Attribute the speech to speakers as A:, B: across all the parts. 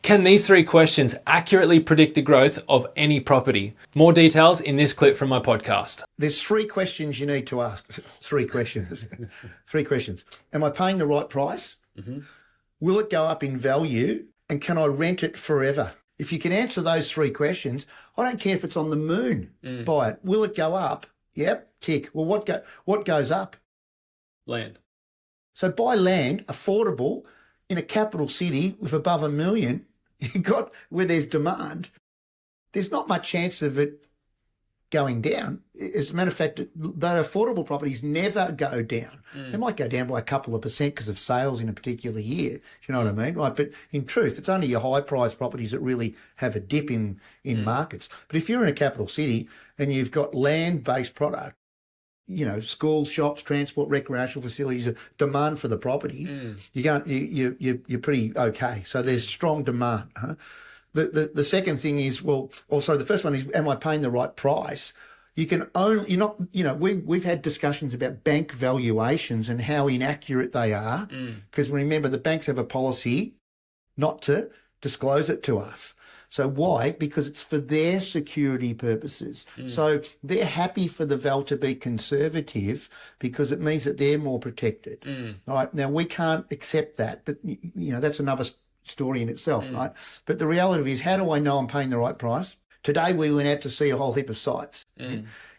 A: Can these three questions accurately predict the growth of any property? More details in this clip from my podcast.
B: There's three questions you need to ask. Three questions. Three questions. Am I paying the right price? Mm-hmm. Will it go up in value? And can I rent it forever? If you can answer those three questions, I don't care if it's on the moon. Buy it. Will it go up? Yep, tick. Well, what goes up?
A: Land.
B: So buy land, affordable, in a capital city with above 1 million, you got where there's demand. There's not much chance of it going down. As a matter of fact, the affordable properties never go down. They might go down by a couple of percent because of sales in a particular year. You know what I mean? Right. But in truth, it's only your high price properties that really have a dip in markets. But if you're in a capital city and you've got land-based product, you know, schools, shops, transport, recreational facilities, demand for the property, you're pretty okay. So there's strong demand. Huh? The second thing is, the first one is, am I paying the right price? You can own, you're not, you know, we've had discussions about bank valuations and how inaccurate they are. Because remember, the banks have a policy not to disclose it to us. So why? Because it's for their security purposes. So they're happy for the val to be conservative because it means that they're more protected. All right. Now, we can't accept that, but, you know, that's another story in itself, right? But the reality is, how do I know I'm paying the right price? Today, we went out to see a whole heap of sites.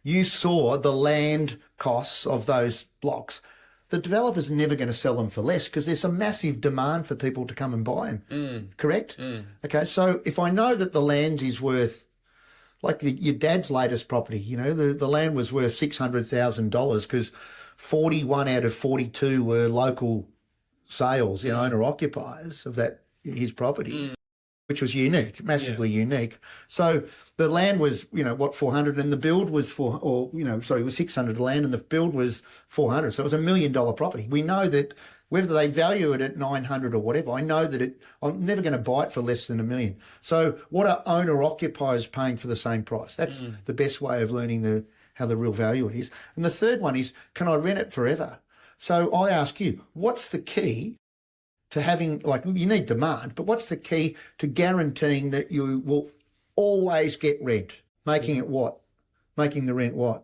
B: You saw the land costs of those blocks. The developers are never going to sell them for less because there's a massive demand for people to come and buy them. Correct? Okay, so if I know that the land is worth, like your dad's latest property, you know, the land was worth $600,000 because 41 out of 42 were local sales, you know, owner-occupiers of his property. Which was unique, massively unique. So the land was, you know, what, 400, and the build was it was 600 land and the build was 400. So it was $1 million property. We know that whether they value it at 900 or whatever, I know that I'm never going to buy it for less than $1 million. So what are owner occupiers paying for the same price? That's the best way of learning how the real value it is. And the third one is, can I rent it forever? So I ask you, what's the key to having, like, you need demand, but what's the key to guaranteeing that you will always get rent? Making it what? Making the rent what?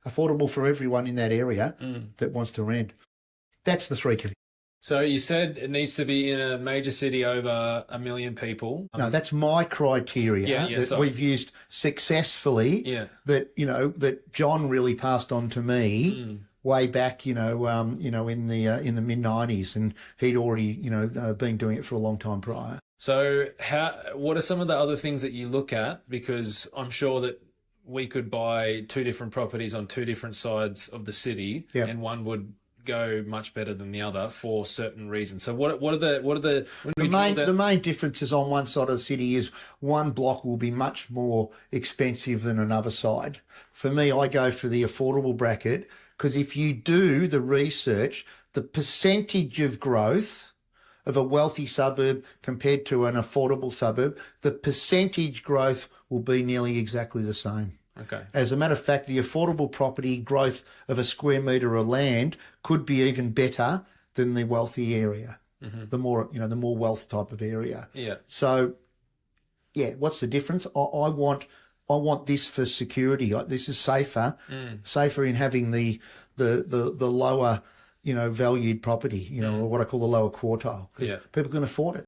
B: Affordable for everyone in that area that wants to rent. That's the three keys.
A: So you said it needs to be in a major city over 1 million people.
B: No, that's my criteria we've used successfully. That, you know, that John really passed on to me. Way back, in the mid 90s, and he'd already, been doing it for a long time prior.
A: So what are some of the other things that you look at? Because I'm sure that we could buy two different properties on two different sides of the city, and one would go much better than the other for certain reasons. So what are the
B: main differences on one side of the city is one block will be much more expensive than another side. For me, I go for the affordable bracket. Because if you do the research, the percentage of growth of a wealthy suburb compared to an affordable suburb, the percentage growth will be nearly exactly the same.
A: Okay.
B: As a matter of fact, the affordable property growth of a square metre of land could be even better than the wealthy area, the more wealth type of area.
A: Yeah.
B: So, what's the difference? I want this for security. This is safer in having the lower, valued property, or what I call the lower quartile, because people can afford it.